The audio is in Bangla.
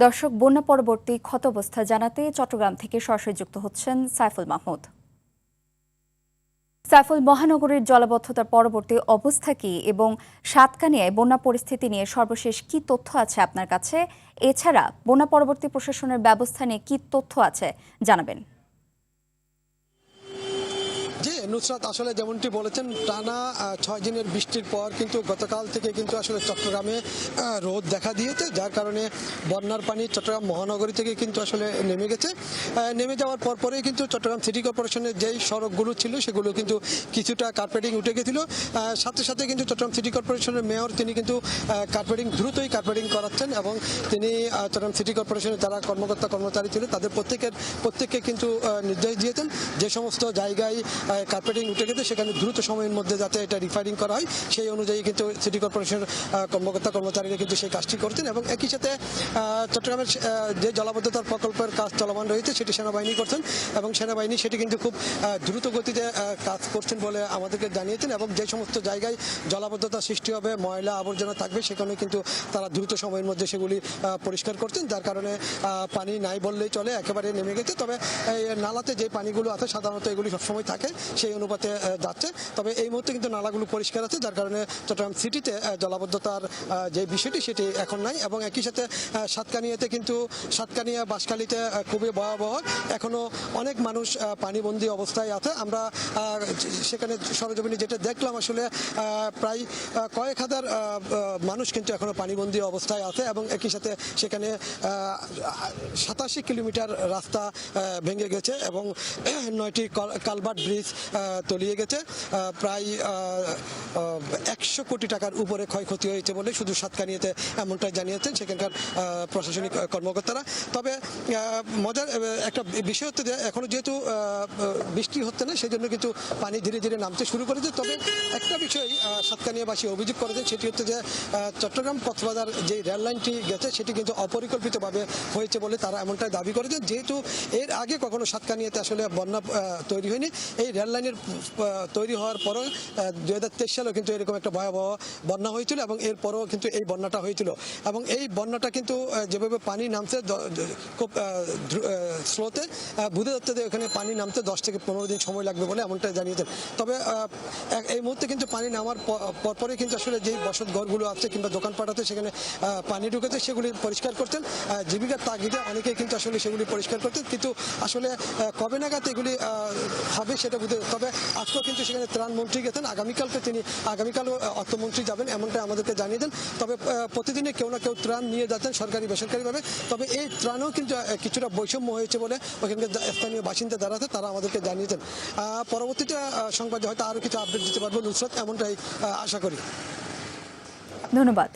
দর্শক, বন্যা পরবর্তী ক্ষতাবস্থা জানাতে চট্টগ্রাম থেকে সরাসরি যুক্ত হচ্ছেন সাইফুল মাহমুদ। সাইফুল, মহানগরীর জলাবদ্ধতার পরবর্তী অবস্থা কি এবং সাতকানিয়ায় বন্যা পরিস্থিতি নিয়ে সর্বশেষ কি তথ্য আছে আপনার কাছে? এছাড়া বন্যা পরবর্তী প্রশাসনের ব্যবস্থা নিয়ে কি তথ্য আছে জানাবেন। জি নুসরাত, আসলে যেমনটি বলেছেন, টানা 6 দিনের বৃষ্টির পর কিন্তু গতকাল থেকে কিন্তু আসলে চট্টগ্রামে রোদ দেখা দিয়েছে, যার কারণে বন্যার পানি চট্টগ্রাম মহানগরী থেকে কিন্তু আসলে নেমে গেছে। নেমে যাওয়ার পরেই কিন্তু চট্টগ্রাম সিটি কর্পোরেশনের যেই সড়কগুলো ছিল সেগুলো কিন্তু কিছুটা কার্পেটিং উঠে গেছিল। সাথে সাথে কিন্তু চট্টগ্রাম সিটি কর্পোরেশনের মেয়র তিনি কিন্তু দ্রুতই কার্পেটিং করাচ্ছেন এবং তিনি চট্টগ্রাম সিটি কর্পোরেশনের যারা কর্মকর্তা কর্মচারী ছিল তাদের প্রত্যেককে কিন্তু নির্দেশ দিয়েছেন যে সমস্ত জায়গায় কার্পেটিং উঠে গেছে সেখানে দ্রুত সময়ের মধ্যে যাতে এটা রিফাইরিং করা হয় সেই অনুযায়ী কিন্তু সিটি কর্পোরেশনের কর্মকর্তা কর্মচারীরা কিন্তু সেই কাজটি করছেন। এবং একই সাথে চট্টগ্রামের যে জলাবদ্ধতার প্রকল্পের কাজ চলমান রয়েছে সেটি সেনাবাহিনী করছেন এবং সেনাবাহিনী সেটি কিন্তু খুব দ্রুত গতিতে কাজ করছেন বলে আমাদেরকে জানিয়েছেন। এবং যে সমস্ত জায়গায় জলাবদ্ধতা সৃষ্টি হবে, ময়লা আবর্জনা থাকবে, সেখানে কিন্তু তারা দ্রুত সময়ের মধ্যে সেগুলি পরিষ্কার করছেন, যার কারণে পানি নাই বললেই চলে, একেবারে নেমে গেছে। তবে এই নালাতে যে পানিগুলো আছে সাধারণত এগুলি সবসময় থাকে, সেই অনুপাতে যাচ্ছে। তবে এই মুহূর্তে কিন্তু নালাগুলো পরিষ্কার আছে, যার কারণে চট্টগ্রাম সিটিতে জলাবদ্ধতার যে বিষয়টি সেটি এখন নাই। এবং একই সাথে সাতকানিয়া বাঁশখালীতে খুবই ভয়াবহ, এখনো অনেক মানুষ পানিবন্দী অবস্থায় আছে। আমরা সেখানে সরজমিনে যেটা দেখলাম, আসলে প্রায় কয়েক হাজার মানুষ কিন্তু এখনো পানিবন্দী অবস্থায় আছে। এবং একই সাথে সেখানে 87 কিলোমিটার রাস্তা ভেঙে গেছে এবং 9টি কালভার্ট ব্রিজ তলিয়ে গেছে। প্রায় 100 কোটি টাকার উপরে ক্ষয়ক্ষতি হয়েছে বলে শুধু সাতকানিয়াতে এমনটাই জানিয়েছেন সেখানকার প্রশাসনিক কর্মকর্তারা। তবে মজার একটা বিষয় হচ্ছে যে এখনো যেহেতু বৃষ্টি হচ্ছে না, সেই জন্য কিন্তু পানি ধীরে ধীরে নামতে শুরু করেছে। তবে একটা বিষয় সাতকানিয়াবাসী অভিযোগ করেছেন, সেটি হচ্ছে যে চট্টগ্রাম কক্সবাজার যে রেল লাইনটি গেছে সেটি কিন্তু অপরিকল্পিতভাবে হয়েছে বলে তারা এমনটাই দাবি করেছেন। যেহেতু এর আগে কখনো সাতকানিয়াতে আসলে বন্যা তৈরি হয়নি, এই রেল লাইনের তৈরি হওয়ার পরও 2023 সালেও কিন্তু এরকম একটা ভয়াবহ বন্যা হয়েছিল এবং এরপরও কিন্তু এই বন্যাটা হয়েছিল। এবং এই বন্যাটা কিন্তু যেভাবে পানি নামছে খুব স্রোতে, বুঝে যাচ্ছে যে এখানে পানি নামতে 10 থেকে 15 দিন সময় লাগবে বলে এমনটাই জানিয়েছেন। তবে এই মুহূর্তে কিন্তু পানি নামার পরপরই কিন্তু আসলে যেই বসত ঘরগুলো আছে কিংবা দোকানপাট আছে সেখানে পানি ঢুকেছে, সেগুলি পরিষ্কার করতেন। জীবিকার তাগিদে অনেকেই কিন্তু আসলে সেগুলি পরিষ্কার করতেন, কিন্তু আসলে কবে নাগাদ এগুলি হবে সেটা বুঝতে। তবে আজকেও কিন্তু সেখানে ত্রাণমন্ত্রী গেছেন, আগামীকাল অর্থমন্ত্রী যাবেন এমনটাই আমাদেরকে জানিয়ে দেন। তবে প্রতিদিনে কেউ না কেউ ত্রাণ নিয়ে যাচ্ছেন সরকারি বেসরকারিভাবে। তবে এই ত্রাণও কিন্তু কিছুটা বৈষম্য হয়েছে বলে ওখানকার স্থানীয় বাসিন্দা যারা আছে তারা আমাদেরকে জানিয়েছেন। পরবর্তীতে সংবাদে হয়তো আরও কিছু আপডেট দিতে পারবো নুসরাত, এমনটাই আশা করি। ধন্যবাদ।